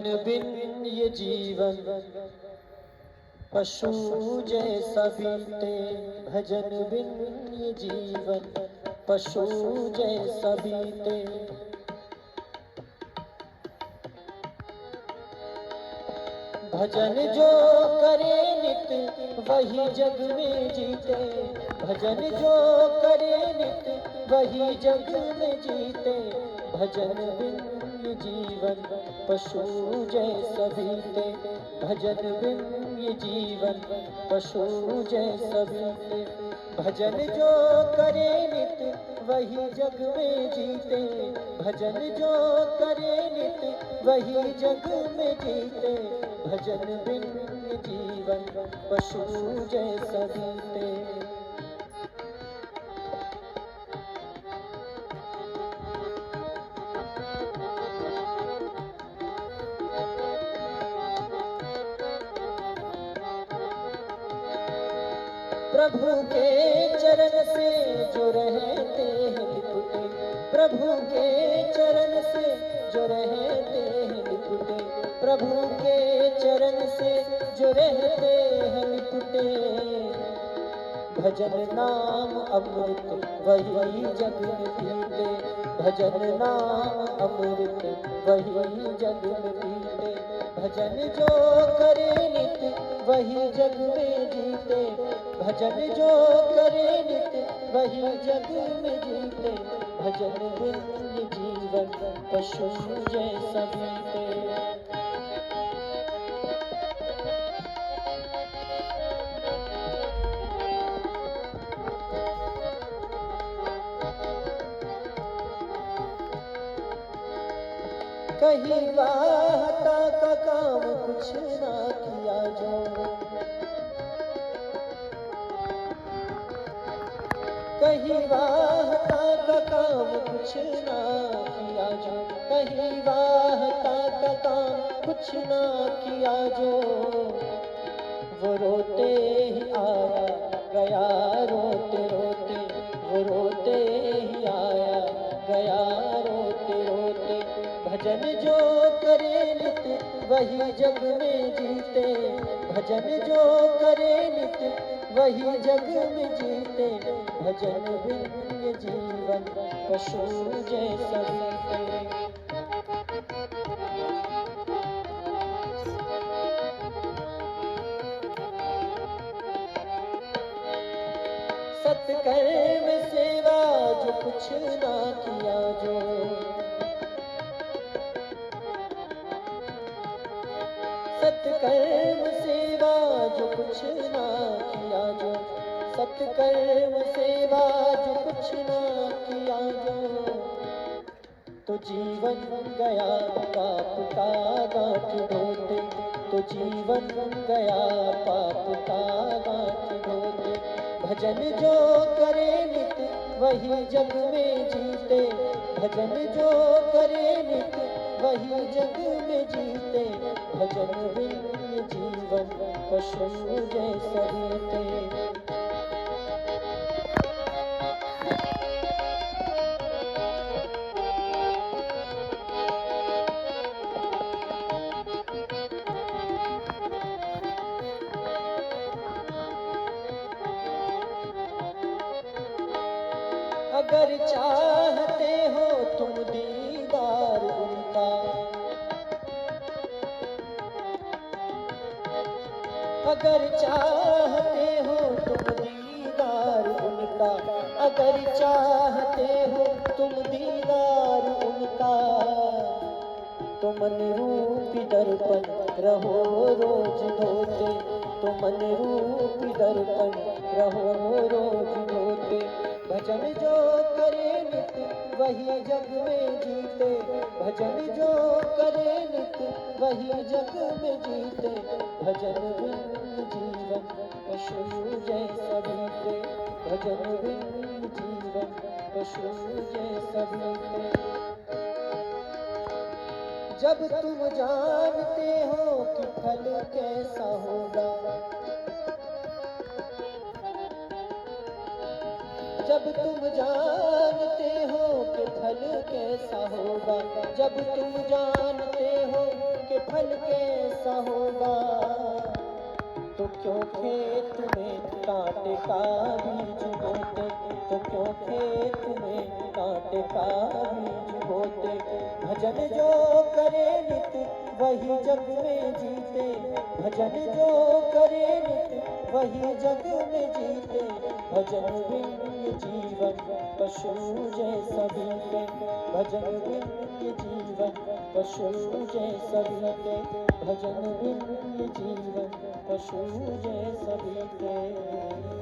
बिन ये जीवन पशु जैसा बीते, भजन बिन ये जीवन पशु जैसा बीते। भजन जो करे नित वही जग में जीते, भजन जो करे नित वही जग में जीते। भजन बिन ये जीवन पशु जैसा बीते, भजन बिन ये जीवन पशु जैसा बीते। भजन जो करे नित वही जग में जीते, भजन जो करे नित वही जग में जीते। भजन बिन ये जीवन पशु जैसा बीते। प्रभु के चरण से जो रहते हैं लिपटे, प्रभु के चरण से जो रहते हैं लिपटे, प्रभु के चरण से जो रहते हैं लिपटे। भजन नाम अमृत वही जग में पीते, भजन नाम अमृत वही जग में पीते। भजन जो करे नित वही जग में जीते, भजन जो करे नित वही जग में जीते। भजन बिन ये जीवन पशु जैसा बीते। कहीं वाहता का काम कुछ ना किया जो, कहीं वाहता का काम कुछ ना किया जो, कहीं वाहता का काम कुछ ना किया जो। वो रोते ही आया गया रोते रोते, वो रोते ही आया गया रोते रोते। भजन जो करे नित वही जग में जीते, भजन जो करे नित वही जग में जीते। भजन बिन ये जीवन पशु जैसा बीते। सत्कर्म सेवा जो कुछ ना किया जो, सत्कर्म सेवा जो कुछ ना किया जो, सत्कर्म सेवा जो कुछ ना किया जो। तो जीवन गया पाप का गांठ ढोते, तो जीवन गया पाप का गांठ ढोते। भजन जो करे नित वही जग में जीते, भजन जो करे नित वही जग में जीते। भजन बिन ये जीवन पशु जैसा बीते। अगर चाहते हो तुम दीदार उनका, अगर चाहते हो तुम दीदार उनका, अगर चाहते हो तुम दीदार उनका। तो मन रूपी दर्पण रहो रोज धोते, तो मन रूपी दर्पण रहो रोज धोते। भजन जो करे नित वही जग में जीते, भजन जो करे नित वही जग में जीते। भजन बिन जीवन पशु जैसा बीते, भजन बिन जीवन पशु जैसा बीते। जब तुम जानते हो कि फल कैसा होगा, जब तुम जानते हो कि फल कैसा होगा, जब तुम जानते हो के फल कैसा होगा। तो क्यों खेत में कांटे का बीज बोते, तो क्यों खेत में कांटे का बीज बोते। भजन जो करे नित वही जग में जीते, भजन जो करे नित वही जग में जीते। भजन बिन ये जीवन पशु जैसा बीते, भजन बिन ये जीवन पशु जैसा बीते, भजन बिन ये जीवन पशु जैसा बीते।